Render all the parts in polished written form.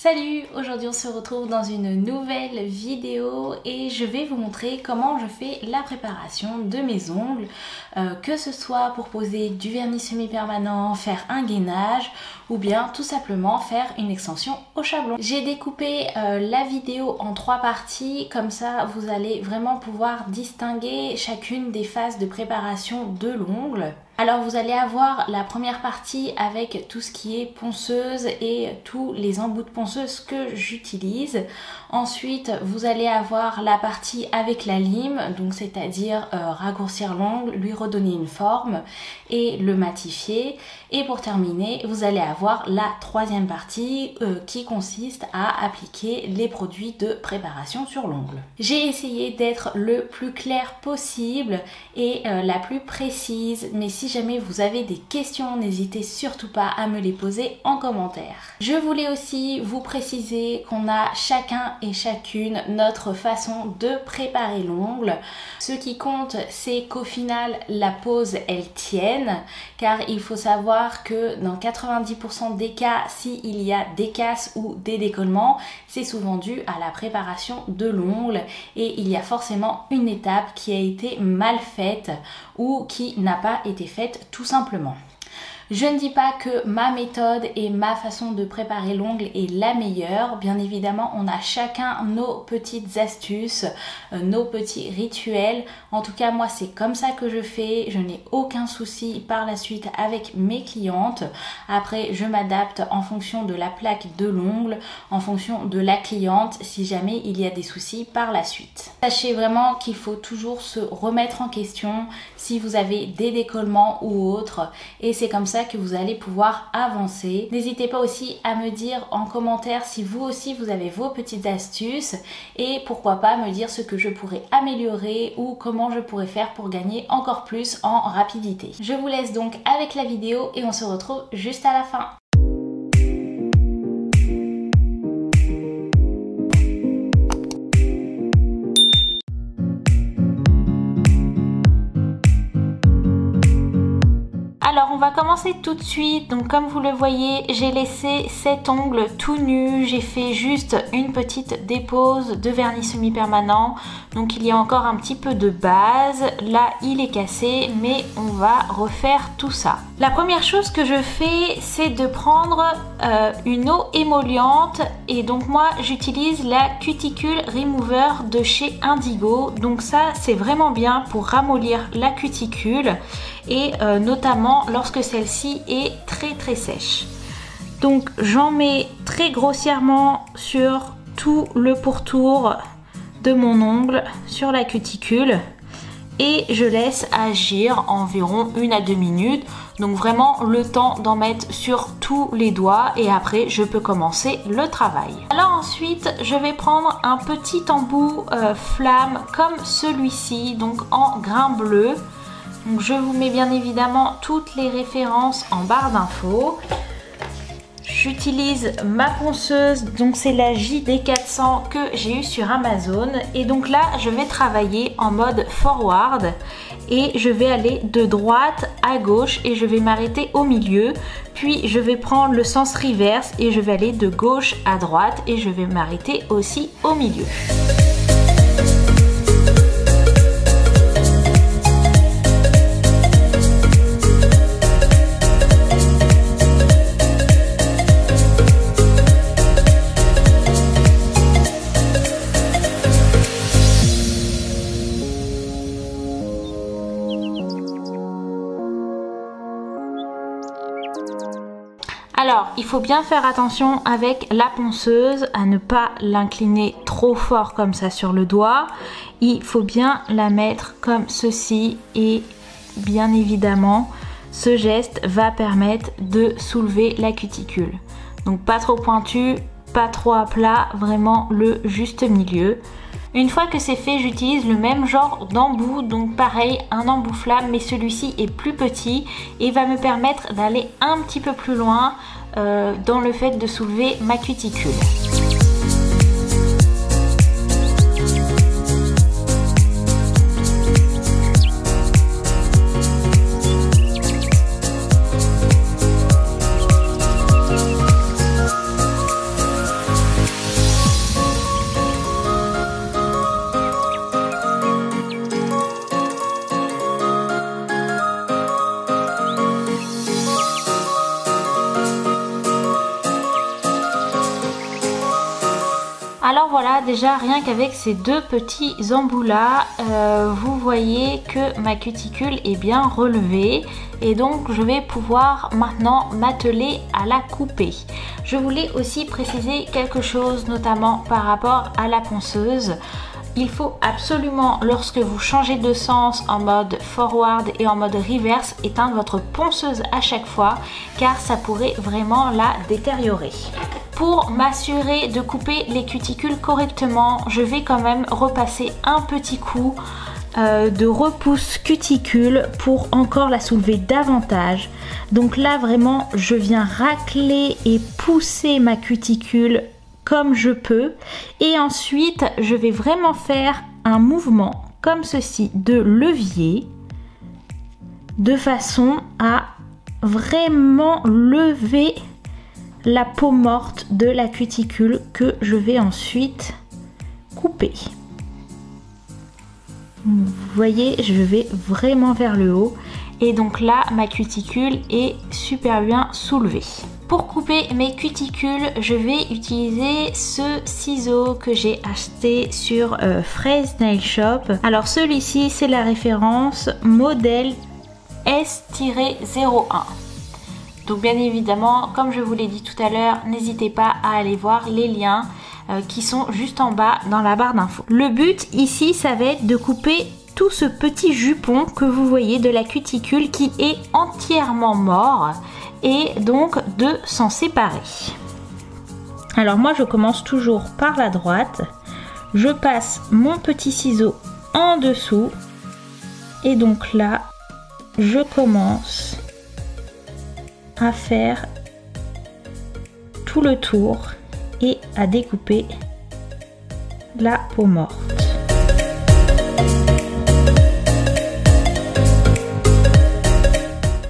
Salut, aujourd'hui on se retrouve dans une nouvelle vidéo et je vais vous montrer comment je fais la préparation de mes ongles, que ce soit pour poser du vernis semi-permanent, faire un gainage ou bien tout simplement faire une extension au chablon. J'ai découpé la vidéo en 3 parties, comme ça vous allez vraiment pouvoir distinguer chacune des phases de préparation de l'ongle. Alors vous allez avoir la première partie avec tout ce qui est ponceuse et tous les embouts de ponceuse que j'utilise. Ensuite vous allez avoir la partie avec la lime, donc c'est-à-dire raccourcir l'ongle, lui redonner une forme et le matifier. Et pour terminer vous allez avoir la troisième partie qui consiste à appliquer les produits de préparation sur l'ongle. J'ai essayé d'être le plus clair possible et la plus précise, mais si jamais vous avez des questions, n'hésitez surtout pas à me les poser en commentaire. Je voulais aussi vous préciser qu'on a chacun et chacune notre façon de préparer l'ongle. Ce qui compte, c'est qu'au final la pose elle tienne, car il faut savoir que dans 90% des cas, s'il y a des casses ou des décollements, c'est souvent dû à la préparation de l'ongle et il y a forcément une étape qui a été mal faite ou qui n'a pas été faite tout simplement. Je ne dis pas que ma méthode et ma façon de préparer l'ongle est la meilleure. Bien évidemment, on a chacun nos petites astuces, nos petits rituels. En tout cas, moi, c'est comme ça que je fais. Je n'ai aucun souci par la suite avec mes clientes. Après, je m'adapte en fonction de la plaque de l'ongle, en fonction de la cliente, si jamais il y a des soucis par la suite. Sachez vraiment qu'il faut toujours se remettre en question si vous avez des décollements ou autres. Et c'est comme ça que vous allez pouvoir avancer. N'hésitez pas aussi à me dire en commentaire si vous aussi vous avez vos petites astuces et pourquoi pas me dire ce que je pourrais améliorer ou comment je pourrais faire pour gagner encore plus en rapidité. Je vous laisse donc avec la vidéo et on se retrouve juste à la fin. Alors on va commencer tout de suite. Donc comme vous le voyez, j'ai laissé cet ongle tout nu, j'ai fait juste une petite dépose de vernis semi-permanent, donc il y a encore un petit peu de base. Là il est cassé, mais on va refaire tout ça. La première chose que je fais, c'est de prendre une eau émolliente et donc moi j'utilise la Cuticule Remover de chez Indigo. Donc ça c'est vraiment bien pour ramollir la cuticule et notamment lorsque celle-ci est très sèche. Donc j'en mets très grossièrement sur tout le pourtour de mon ongle, sur la cuticule, et je laisse agir environ 1 à 2 minutes. Donc vraiment le temps d'en mettre sur tous les doigts et après je peux commencer le travail. Alors ensuite je vais prendre un petit embout flamme comme celui-ci, donc en grain bleu. Donc je vous mets bien évidemment toutes les références en barre d'infos. J'utilise ma ponceuse, donc c'est la JD400 que j'ai eue sur Amazon. Et donc là je vais travailler en mode forward et je vais aller de droite à gauche et je vais m'arrêter au milieu. Puis je vais prendre le sens reverse et je vais aller de gauche à droite et je vais m'arrêter aussi au milieu. Alors, il faut bien faire attention avec la ponceuse à ne pas l'incliner trop fort comme ça sur le doigt. Il faut bien la mettre comme ceci et bien évidemment, ce geste va permettre de soulever la cuticule. Donc pas trop pointu, pas trop à plat, vraiment le juste milieu. Une fois que c'est fait, j'utilise le même genre d'embout, donc pareil, un embout flamme, mais celui-ci est plus petit et va me permettre d'aller un petit peu plus loin dans le fait de soulever ma cuticule. Alors voilà, déjà rien qu'avec ces deux petits embouts là, vous voyez que ma cuticule est bien relevée et donc je vais pouvoir maintenant m'atteler à la couper. Je voulais aussi préciser quelque chose, notamment par rapport à la ponceuse. Il faut absolument, lorsque vous changez de sens en mode forward et en mode reverse, éteindre votre ponceuse à chaque fois car ça pourrait vraiment la détériorer. Pour m'assurer de couper les cuticules correctement, je vais quand même repasser un petit coup de repousse cuticule pour encore la soulever davantage. Donc là vraiment je viens racler et pousser ma cuticule comme je peux et ensuite je vais vraiment faire un mouvement comme ceci de levier de façon à vraiment lever la peau morte de la cuticule que je vais ensuite couper. Vous voyez, je vais vraiment vers le haut et donc là ma cuticule est super bien soulevée. Pour couper mes cuticules, je vais utiliser ce ciseau que j'ai acheté sur Fraise Nail Shop. Alors celui-ci c'est la référence modèle S-01. Donc bien évidemment, comme je vous l'ai dit tout à l'heure, n'hésitez pas à aller voir les liens qui sont juste en bas dans la barre d'infos. Le but ici, ça va être de couper tout ce petit jupon que vous voyez de la cuticule qui est entièrement mort et donc de s'en séparer. Alors moi je commence toujours par la droite, je passe mon petit ciseau en dessous et donc là je commence à faire tout le tour et à découper la peau morte.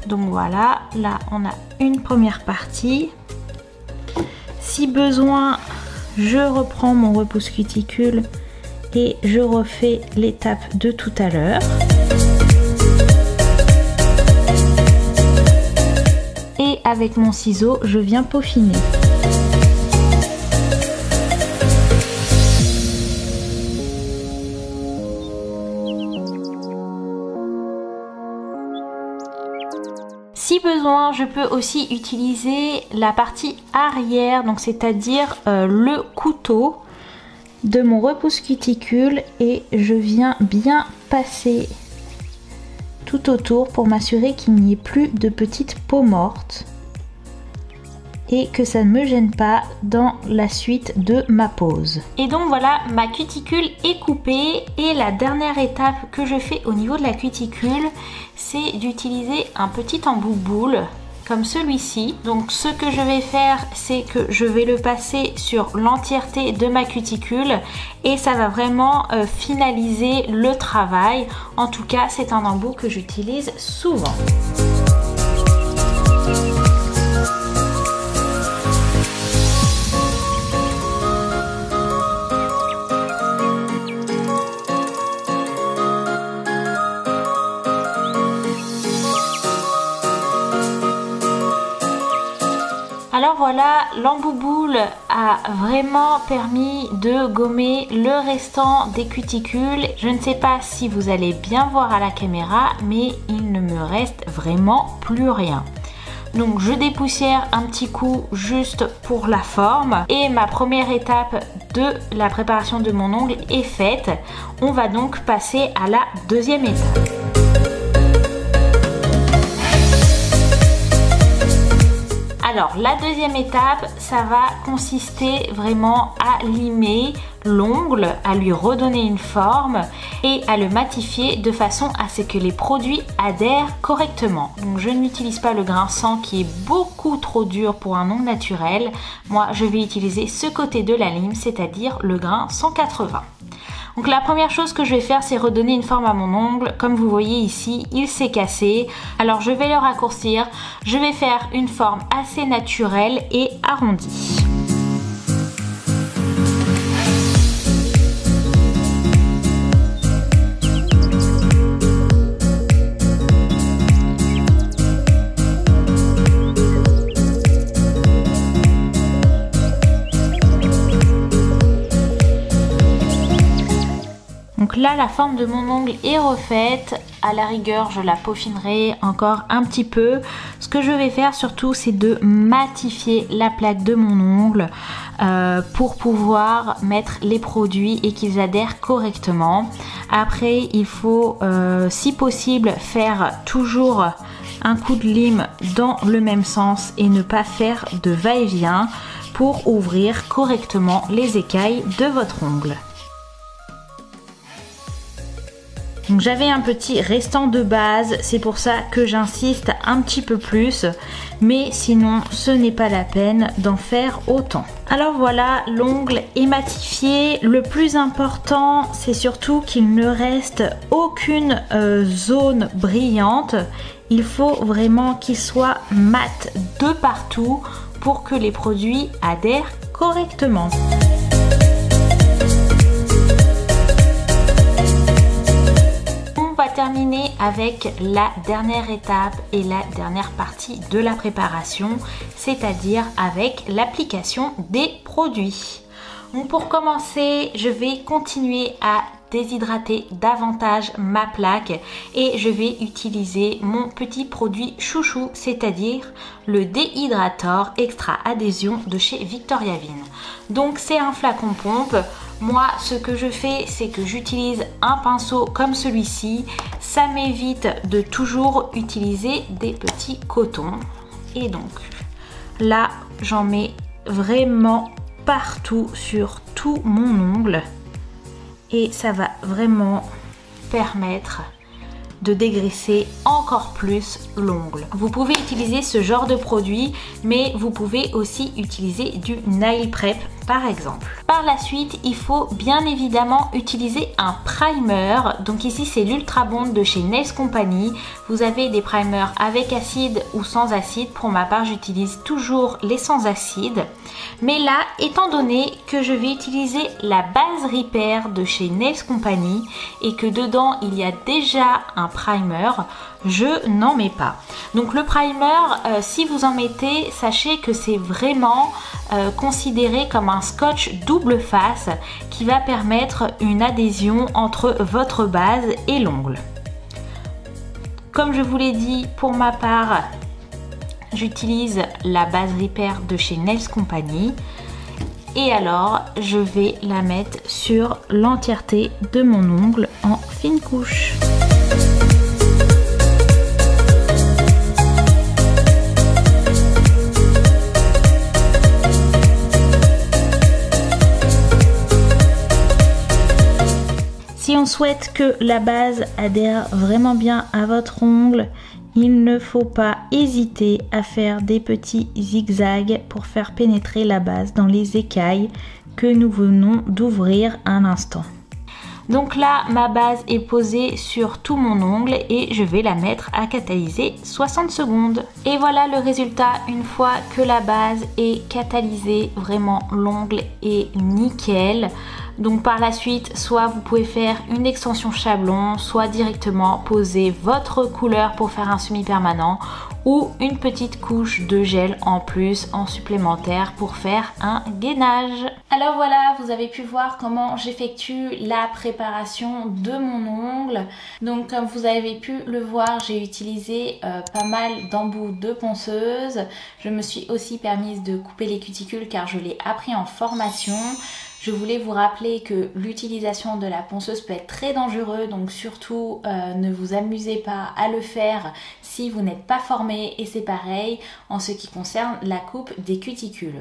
Donc voilà, là on a une première partie. Si besoin, je reprends mon repousse cuticule et je refais l'étape de tout à l'heure. Et avec mon ciseau, je viens peaufiner. Si besoin, je peux aussi utiliser la partie arrière, donc c'est-à-dire le couteau de mon repousse cuticule et je viens bien passer tout autour pour m'assurer qu'il n'y ait plus de petites peaux mortes et que ça ne me gêne pas dans la suite de ma pose. Et donc voilà, ma cuticule est coupée et la dernière étape que je fais au niveau de la cuticule, c'est d'utiliser un petit embout boule comme celui-ci. Donc ce que je vais faire, c'est que je vais le passer sur l'entièreté de ma cuticule et ça va vraiment finaliser le travail. En tout cas, c'est un embout que j'utilise souvent. Alors voilà, l'embout boule a vraiment permis de gommer le restant des cuticules. Je ne sais pas si vous allez bien voir à la caméra, mais il ne me reste vraiment plus rien. Donc je dépoussière un petit coup juste pour la forme et ma première étape de la préparation de mon ongle est faite. On va donc passer à la deuxième étape. Alors la deuxième étape, ça va consister vraiment à limer l'ongle, à lui redonner une forme et à le matifier de façon à ce que les produits adhèrent correctement. Donc je n'utilise pas le grain 100 qui est beaucoup trop dur pour un ongle naturel. Moi je vais utiliser ce côté de la lime, c'est-à-dire le grain 180. Donc la première chose que je vais faire, c'est redonner une forme à mon ongle. Comme vous voyez ici, il s'est cassé. Alors je vais le raccourcir. Je vais faire une forme assez naturelle et arrondie. Là, la forme de mon ongle est refaite. À la rigueur, je la peaufinerai encore un petit peu. Ce que je vais faire surtout, c'est de matifier la plaque de mon ongle pour pouvoir mettre les produits et qu'ils adhèrent correctement. Après, il faut, si possible, faire toujours un coup de lime dans le même sens et ne pas faire de va-et-vient pour ouvrir correctement les écailles de votre ongle. Donc j'avais un petit restant de base, c'est pour ça que j'insiste un petit peu plus, mais sinon ce n'est pas la peine d'en faire autant. Alors voilà, l'ongle est matifié. Le plus important, c'est surtout qu'il ne reste aucune zone brillante. Il faut vraiment qu'il soit mat de partout pour que les produits adhèrent correctement. Terminer avec la dernière étape et la dernière partie de la préparation, c'est-à-dire avec l'application des produits. Donc pour commencer, je vais continuer à déshydrater davantage ma plaque et je vais utiliser mon petit produit chouchou, c'est-à-dire le déhydrator extra adhésion de chez Victoria Vigne. Donc c'est un flacon pompe. Moi, ce que je fais, c'est que j'utilise un pinceau comme celui-ci. Ça m'évite de toujours utiliser des petits cotons. Et donc, là, j'en mets vraiment partout sur tout mon ongle. Et ça va vraiment permettre de dégraisser encore plus l'ongle. Vous pouvez utiliser ce genre de produit, mais vous pouvez aussi utiliser du nail prep par exemple. Par la suite, il faut bien évidemment utiliser un primer. Donc ici, c'est l'Ultra Bond de chez Nails Company. Vous avez des primers avec acide ou sans acide. Pour ma part, j'utilise toujours les sans acide. Mais là, étant donné que je vais utiliser la base Repair de chez Nails Company et que dedans, il y a déjà un primer, je n'en mets pas. Donc le primer, si vous en mettez, sachez que c'est vraiment considéré comme un scotch double face qui va permettre une adhésion entre votre base et l'ongle. Comme je vous l'ai dit, pour ma part, j'utilise la base Repair de chez Nails Company. Et alors, je vais la mettre sur l'entièreté de mon ongle en fine couche. Si on souhaite que la base adhère vraiment bien à votre ongle, il ne faut pas hésiter à faire des petits zigzags pour faire pénétrer la base dans les écailles que nous venons d'ouvrir à l'instant. Donc là, ma base est posée sur tout mon ongle et je vais la mettre à catalyser 60 secondes. Et voilà le résultat une fois que la base est catalysée. Vraiment, l'ongle est nickel. Donc par la suite, soit vous pouvez faire une extension chablon, soit directement poser votre couleur pour faire un semi-permanent ou une petite couche de gel en plus, en supplémentaire pour faire un gainage. Alors voilà, vous avez pu voir comment j'effectue la préparation de mon ongle. Donc comme vous avez pu le voir, j'ai utilisé pas mal d'embouts de ponceuse. Je me suis aussi permise de couper les cuticules car je l'ai appris en formation. Je voulais vous rappeler que l'utilisation de la ponceuse peut être très dangereux, donc surtout ne vous amusez pas à le faire si vous n'êtes pas formé, et c'est pareil en ce qui concerne la coupe des cuticules.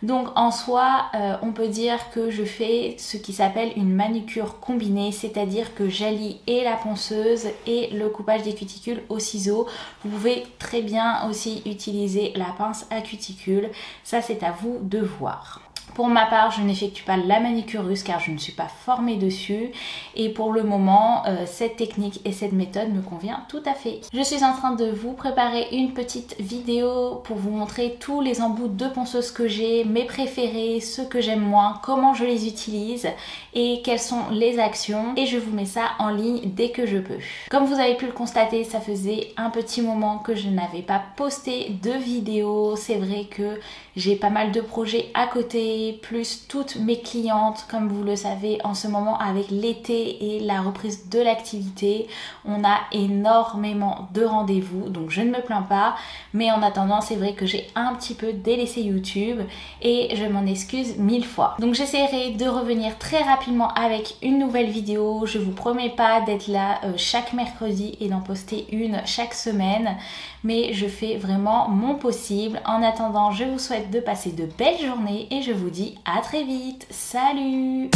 Donc en soi, on peut dire que je fais ce qui s'appelle une manucure combinée, c'est-à-dire que j'allie et la ponceuse et le coupage des cuticules au ciseau. Vous pouvez très bien aussi utiliser la pince à cuticules, ça c'est à vous de voir. Pour ma part, je n'effectue pas la manucure russe car je ne suis pas formée dessus. Et pour le moment, cette technique et cette méthode me convient tout à fait. Je suis en train de vous préparer une petite vidéo pour vous montrer tous les embouts de ponceuse que j'ai, mes préférés, ceux que j'aime moins, comment je les utilise et quelles sont les actions. Et je vous mets ça en ligne dès que je peux. Comme vous avez pu le constater, ça faisait un petit moment que je n'avais pas posté de vidéo. C'est vrai que j'ai pas mal de projets à côté. activité, plus toutes mes clientes, comme vous le savez, en ce moment avec l'été et la reprise de l'activité, on a énormément de rendez-vous, donc je ne me plains pas, mais en attendant, c'est vrai que j'ai un petit peu délaissé YouTube et je m'en excuse 1000 fois. Donc j'essaierai de revenir très rapidement avec une nouvelle vidéo. Je vous promets pas d'être là chaque mercredi et d'en poster une chaque semaine, mais je fais vraiment mon possible. En attendant, je vous souhaite de passer de belles journées et je vous dis à très vite. Salut!